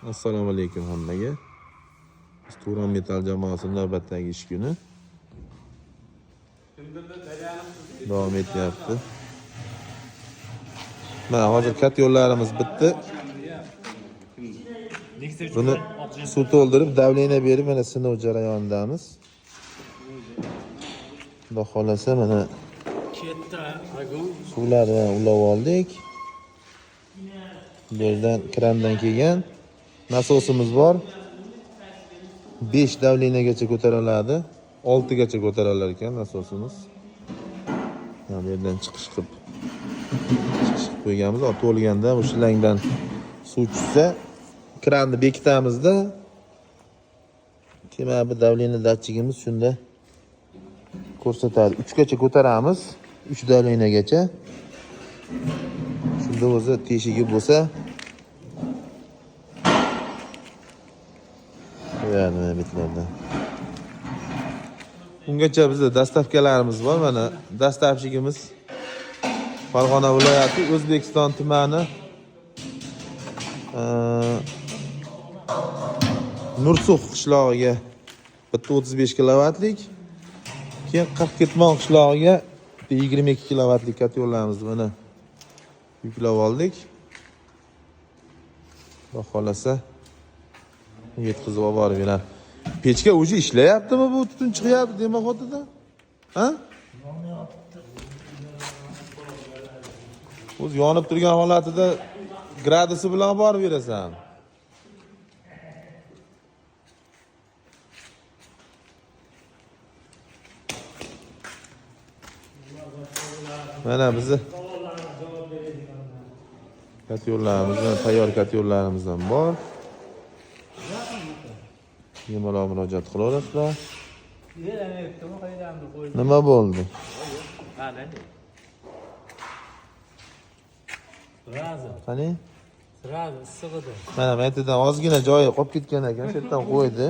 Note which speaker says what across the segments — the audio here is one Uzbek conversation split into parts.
Speaker 1: Assalomu alaykum hammaga. Turon Metal jamoasining navbatdagi ish kuni davom etyapti. Mana hozir kat yo'llarimiz bitdi. Buni suv to'ldirib, davleniya berib, mana sinov jarayonidamiz. Xudo xolasa mana suvlarni ulab oldik. Bu yerdan krandan kelgan nasosimiz bor. 5 davleniyagacha ko'tariladi. 6 gacha ko'tarilar ekan nasosimiz. Mana bu yerdan chiqish qilib qo'yganmiz. To'lganda o'sha langdan suv tushsa, kranni bekitamizda. Keyin bu davleniya datchigimiz shunda ko'rsatadi. 3 gacha ko'taramiz. 3 davleniyagacha. Shunda o'zi teshigi bo'lsa, yani bitlarda. Ungacha bizda dastavkalarimiz bor. Mana dastavchigimiz Farg'ona viloyati O'zbekiston tumani Nursuq qishlog'iga bitta 35 kilovatlik, keyin 40 ketmon qishlog'iga 22 kilovatlik katyorlarimizni mana yuklab oldik. Xudo xolasa yetkazib olib beradi. Pechka o'zi ishlayaptimi, bu tutun chiqyapti demak xotida? Ha? O'zi yonib turgan holatida gradusi bilan borib berasan. Mana bizni katyorlarimiz, tayyor katyorlarimizdan bor. Bemalol murojaat qilaverasizlar. Nima bo'ldi? Qani?
Speaker 2: Sirasi issiq edi.
Speaker 1: Mana bu yerdan ozgina joyi qolib ketgan ekan, shu yerdan qo'ydi.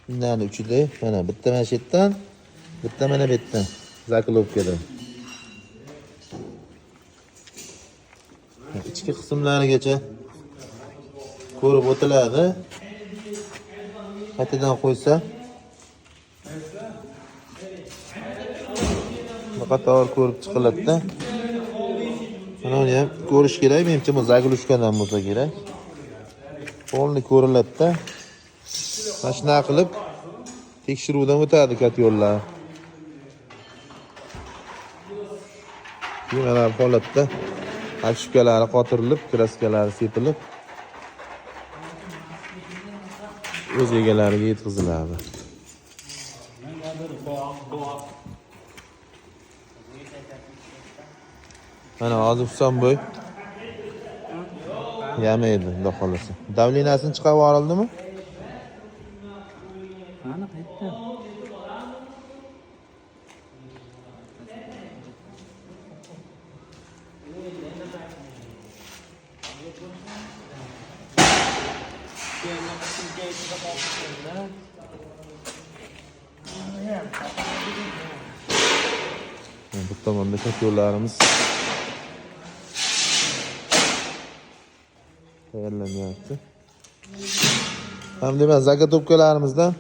Speaker 1: Bundan uchida mana bitta mana shu yerdan, bitta mana bu yerdan zaklovkadan. Ichki qismlarigacha ko'rib o'tiladi. Qaytadan qo'ysa qator ko'rib chiqiladi-da. Mana uni ham ko'rish kerak, menimcha bu zaglushkadan bo'lsa kerak. Polni ko'riladi-da. Mana shunday qilib tekshiruvdan o'tadi katyorlar. Keyin mana bu holatda akshifkalari qotirilib, kraskalari sepilib o'z egalariga yetkaziladi. Mana hozir Husanboy yamaydi, xudo xolasa. Davleniyasini chiqarib yuborildimi?
Speaker 2: Mana qaytdi.
Speaker 1: Bu tomonda katyorlarimiz tayyorlanyapti. Hamda mana zagatopkalarimizdan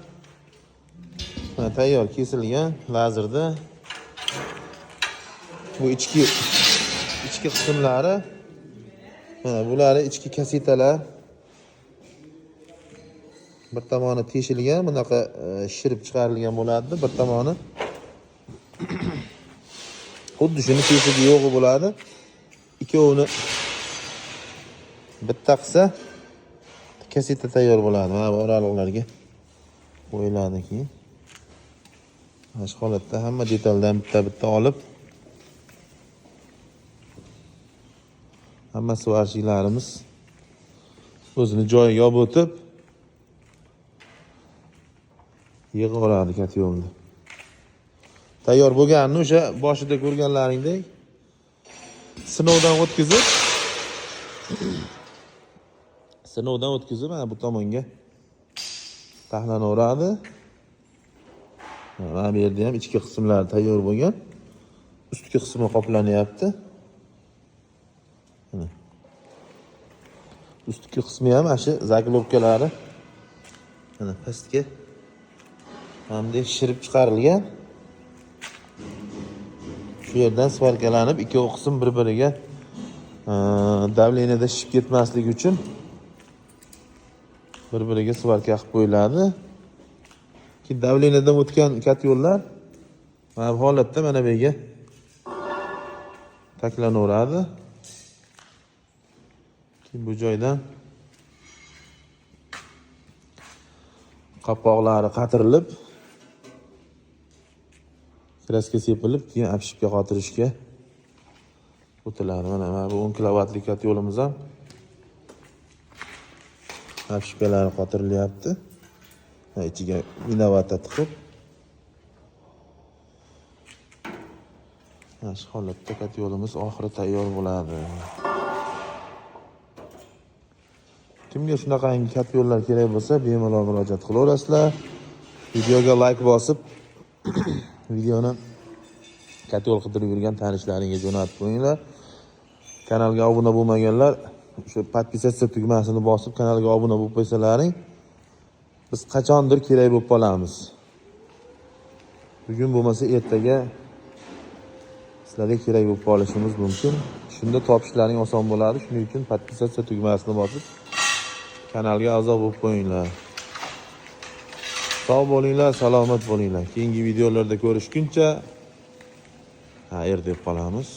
Speaker 1: tayyor kesilgan lazerda. Bu ichki qismlari, mana bularni ichki kasetalar. Bir tomoni teshilgan, bunaqa shirib chiqarilgan bo'ladi, bir tomoni xuddi shuni teshigi yo'g'i bo'ladi. Ikkovini bitta qilsa kaseta tayyor bo'ladi. Mana bu oraliqlarga qo'yiladi keyin. Mana shu holatda hamma detaldan bitta olib, hamma svarshiklarimiz o'zini joyiga yopib o'tib yig'ib oladi katyorni. Tayyor bo'lganini o'sha boshida ko'rganlaringdek sinovdan o'tkazib mana bu tomonga taxlanaveradi. Mana bu yerda ham ichki qismlari tayyor bo'lgan. Ustki qismi qoplanyapti. ustki qismi ham mana shu zaglobkalari. Mana pastga hamda shirib chiqarilgan. Shu yerdan svarkalanib, ikkovi qism bir-biriga davleniyada shishib ketmasligi uchun bir-biriga svarka qilib qo'yiladi. Ki davleniyadan o'tgan katyollar mana bu holatda mana bu yerga taklanaveradi. Keyin bu joydan qapoqlari qatirilib, kraska sepilib, keyin apshipga qotirishga o'tiladi. Mana bu 10 kilovatlik katyolimiz ham apshipkalari qotirilyapti. Ichiga vinovata tiqib, mana shu holatda katyolimiz oxiri tayyor bo'ladi. Kimga shunaqangi katyollar kerak bo'lsa, bemalol murojaat qilaverasizlar. Videoga like bosib, videoni katyol qidirib yurgan tanishlaringizga jo'natib qo'yinglar. Kanalga obuna bo'lmaganlar o'sha podpisatsiya tugmasini bosib kanalga obuna bo'lib qo'ysalaring, biz qachondir kerak bo'lib qolamiz. Bugun bo'lmasa ertaga sizlarga kerak bo'lib qolishimiz mumkin. Shunda topishlaring oson bo'ladi. Shuning uchun podpisatsiya tugmasini bosib kanalga a'zo bo'lib qo'yinglar. Sog' bo'linglar, salomat bo'linglar. Keyingi videolarda ko'rishguncha xayr deb qolamiz.